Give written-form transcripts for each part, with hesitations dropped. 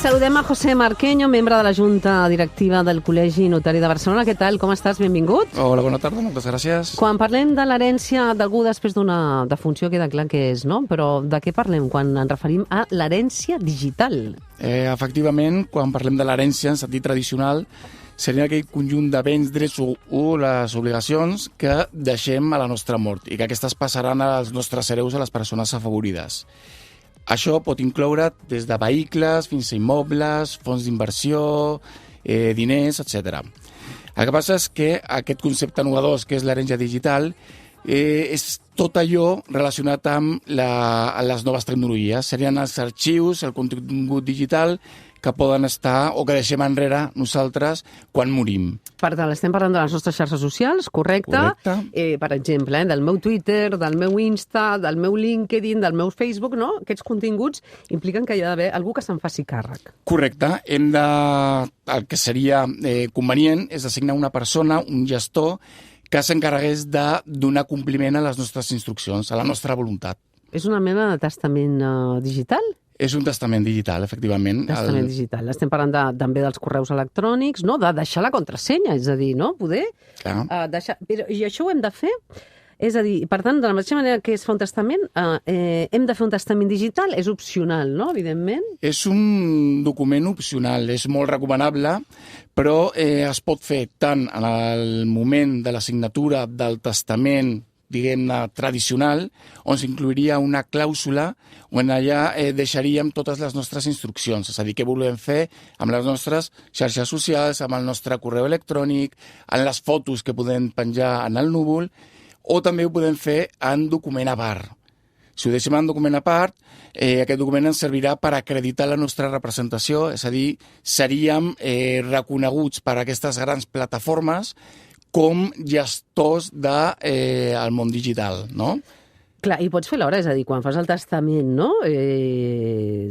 Saludem a José Marqueño, membre de la Junta Directiva del Col·legi Notari de Barcelona. Què tal? Com estàs? Benvingut. Hola, bona tarda, moltes gràcies. Quan parlem de l'herència d'algú després d'una defunció, queda clar que és, no? Però de què parlem quan ens referim a l'herència digital? Efectivament, quan parlem de l'herència en sentit tradicional, seria aquell conjunt de béns, drets o les obligacions que deixem a la nostra mort i que aquestes passaran als nostres hereus, a les persones afavorides. Això pot incloure des de vehicles fins a immobles, fons d'inversió, diners, etc. El que passa és que aquest concepte innovador, que és l'herència digital, és tot allò relacionat amb les noves tecnologies. Serien els arxius, el contingut digital que poden estar o que deixem enrere nosaltres quan morim. Per tant, estem parlant de les nostres xarxes socials, correcte? Per exemple, del meu Twitter, del meu Insta, del meu LinkedIn, del meu Facebook, no? Aquests continguts impliquen que hi ha d'haver algú que se'n faci càrrec. Correcte. El que seria convenient és designar una persona, un gestor, que s'encarregués de donar compliment a les nostres instruccions, a la nostra voluntat. És una mena de testament digital? És un testament digital, efectivament. Testament digital. Estem parlant també dels correus electrònics, no? De deixar la contrasenya, és a dir, no? Poder deixar... I això ho hem de fer? És a dir, per tant, de la mateixa manera que es fa un testament, hem de fer un testament digital? És opcional, no?, evidentment. És un document opcional, és molt recomanable, però es pot fer tant en el moment de la signatura del testament, diguem-ne, tradicional, on s'incluiria una clàusula on allà deixaríem totes les nostres instruccions, és a dir, què volem fer amb les nostres xarxes socials, amb el nostre correu electrònic, en les fotos que podem penjar en el núvol, o també ho podem fer en document a part. Si ho deixem en document a part, aquest document ens servirà per acreditar la nostra representació, és a dir, seríem reconeguts per aquestes grans plataformes com gestors del món digital, no? Clar, i pots fer l'hora, és a dir, quan fas el testament, no?,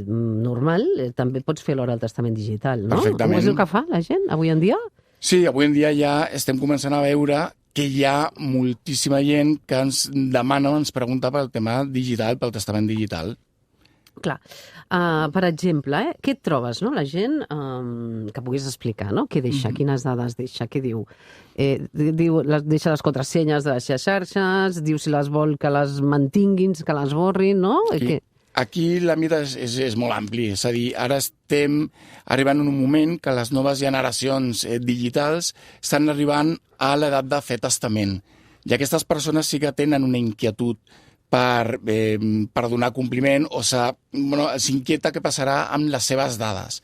normal, també pots fer l'hora al testament digital, no? Perfectament. Com és el que fa la gent avui en dia? Sí, avui en dia ja estem començant a veure que hi ha moltíssima gent que ens demana, ens pregunta pel tema digital, pel testament digital. Clar, per exemple, què et trobes, no? La gent que puguis explicar, no? Què deixa, quines dades deixa, què diu? Deixa les contrasenyes de les xarxes, diu si les vol que les mantinguin, que les borrin, no? Aquí la mida és molt ampli, és a dir, ara estem arribant en un moment que les noves generacions digitals estan arribant a l'edat de fer testament. I aquestes persones sí que tenen una inquietud per donar compliment o s'inquieta què passarà amb les seves dades.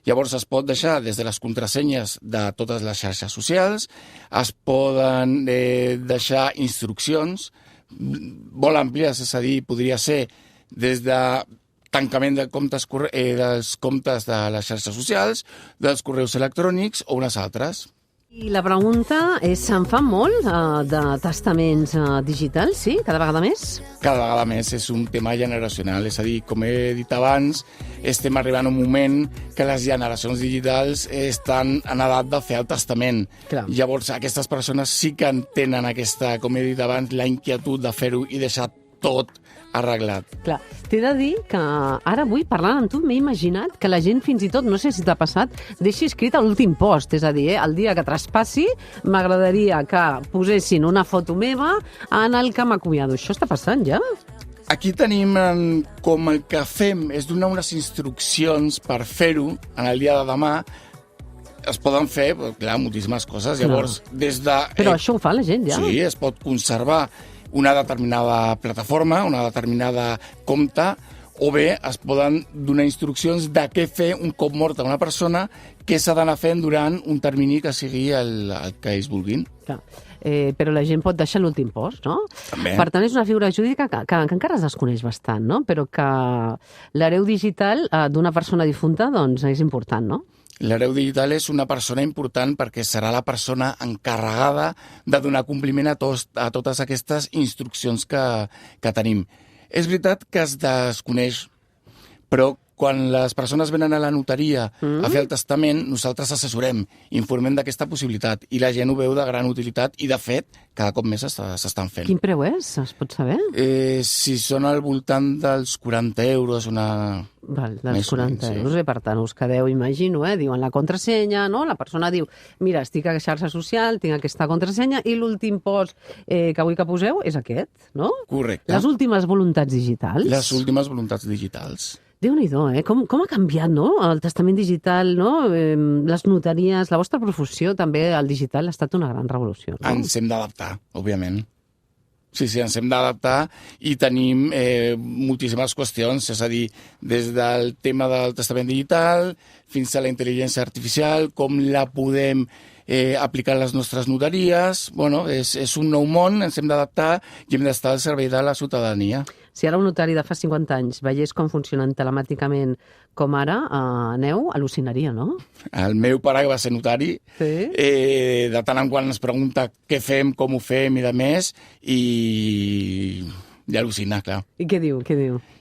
Llavors es pot deixar des de les contrasenyes de totes les xarxes socials, es poden deixar instruccions molt àmplies, és a dir, podria ser des de tancament de dels comptes de les xarxes socials, dels correus electrònics o unes altres. I la pregunta és, se'n fa molt de testaments digitals, sí? Cada vegada més? Cada vegada més, és un tema generacional. És a dir, com he dit abans, estem arribant a un moment que les generacions digitals estan en edat de fer el testament. Clar. Llavors, aquestes persones sí que tenen aquesta, com he dit abans, la inquietud de fer-ho i deixar tot arreglat. Clar, t'he de dir que ara avui, parlant amb tu, m'he imaginat que la gent fins i tot, no sé si t'ha passat, deixi escrit a l'últim post, és a dir, el dia que traspassi m'agradaria que posessin una foto meva en el que m'acomiado. Això està passant ja? Aquí tenim com el que fem és donar unes instruccions per fer-ho en el dia de demà. Es poden fer, clar, moltíssimes coses. Llavors, des de... Però això ho fa la gent ja? Sí, es pot conservar una determinada plataforma, una determinada compte, o bé es poden donar instruccions de què fer un cop morta una persona, què s'ha d'anar fent durant un termini que sigui el que ells vulguin. Clar. Però la gent pot deixar l'últim post, no? També. Per tant, és una figura jurídica que encara es desconeix bastant, no? Però que l'hereu digital d'una persona difunta, doncs, és important, no? L'hereu digital és una persona important perquè serà la persona encarregada de donar compliment a totes aquestes instruccions que tenim. És veritat que es desconeix, però quan les persones venen a la notaria a fer el testament, nosaltres assessorem, informem d'aquesta possibilitat i la gent ho veu de gran utilitat i, de fet, cada cop més s'estan fent. Quin preu és? Es pot saber? Si són al voltant dels 40 euros, Val, dels Més o 40 menys, sí. euros. Per tant, us quedeu, imagino, diuen la contrasenya, no? La persona diu, mira, estic a xarxa social, tinc aquesta contrasenya, i l'últim post que vull que poseu és aquest, no? Correcte. Les últimes voluntats digitals. Les últimes voluntats digitals. Déu-n'hi-do, com ha canviat, no? El testament digital, no? Les notaries, la vostra professió, també el digital ha estat una gran revolució, no? Ens hem d'adaptar, òbviament. Sí, ens hem d'adaptar i tenim moltíssimes qüestions, és a dir, des del tema del testament digital fins a la intel·ligència artificial, com la podem aplicar a les nostres notaries. Bueno, és un nou món, ens hem d'adaptar i hem d'estar al servei de la ciutadania. Si ara un notari de fa 50 anys veiés com funcionen telemàticament com ara, aneu, al·lucinaria, no? El meu pare, que va ser notari, de tant en quant ens pregunta què fem, com ho fem i de més, i al·lucina, clar. I què diu?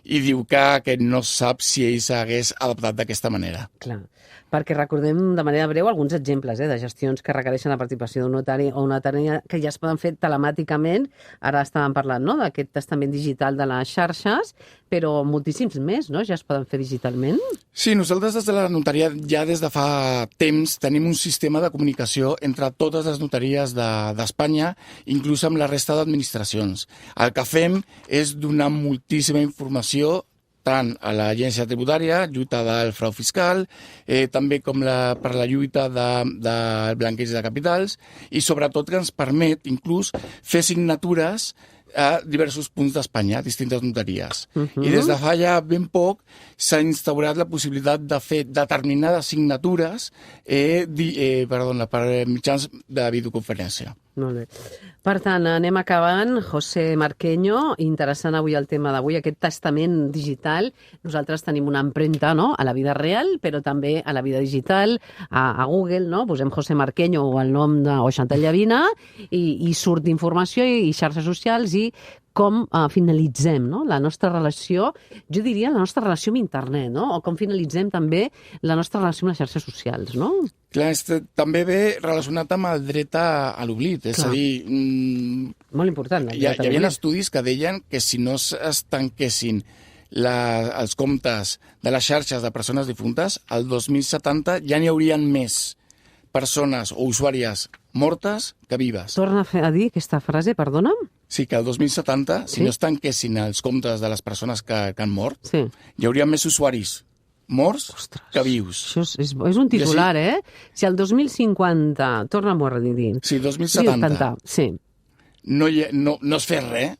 I diu que no sap si ell s'hagués adaptat d'aquesta manera. Clar, perquè recordem de manera breu alguns exemples de gestions que requereixen la participació d'un notari o una notària que ja es poden fer telemàticament. Ara estàvem parlant, no?, d'aquest testament digital de les xarxes, però moltíssims més, no?, ja es poden fer digitalment. Sí, nosaltres des de la notaria ja des de fa temps tenim un sistema de comunicació entre totes les notaries d'Espanya, inclús amb la resta d'administracions. El que fem és donar moltíssima informació tant a l'agència tributària, lluita del frau fiscal, també com per la lluita del blanqueig de capitals, i sobretot que ens permet inclús fer signatures a diversos punts d'Espanya, a distintes notaries. I des de fa ja ben poc s'ha instaurat la possibilitat de fer determinades signatures per mitjans de videoconferència. Molt bé. Per tant, anem acabant. José Marqueño, interessant avui el tema d'avui, aquest testament digital. Nosaltres tenim una empremta, no?, a la vida real, però també a la vida digital, a Google, no?, posem José Marqueño o el nom o Chantal Llavina i surt d'informació i xarxes socials i com finalitzem, no?, la nostra relació, jo diria la nostra relació amb internet, no?, o com finalitzem també la nostra relació amb les xarxes socials, no? Clar, també ve relacionat amb el dret a l'oblit, és a dir... Molt important. Hi havia estudis que deien que si no es tanquessin els comptes de les xarxes de persones difuntes, al 2070 ja n'hi haurien més persones o usuàries mortes que vives. Torna a dir aquesta frase, perdona'm. Sí, que el 2070, si no es tanquessin els comptes de les persones que han mort, sí, hi hauria més usuaris morts que vius. Això és un titular, Si el 2050, torna-m'ho a dir. Sí, 2070. Sí. No es fes res.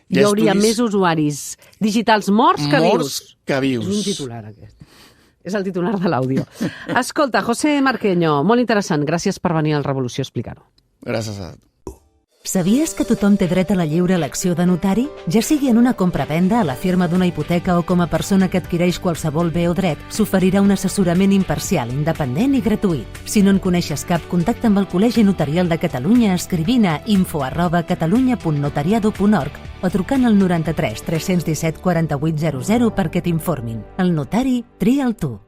Hi hauria més usuaris digitals morts que vius. És un titular, aquest. És el titular de l'àudio. Escolta, José Marqueño, molt interessant. Gràcies per venir al Revolució a explicar-ho. Gràcies a tu. Sabies que tothom té dret a la lliure elecció de notari? Ja sigui en una compra-venda, a la firma d'una hipoteca o com a persona que adquireix qualsevol bé o dret, s'oferirà un assessorament imparcial, independent i gratuït. Si no en coneixes cap, contacta amb el Col·legi Notarial de Catalunya escrivint a info@catalunya.notariado.org o trucant al 93 317 4800 perquè t'informin. El notari tria el tu.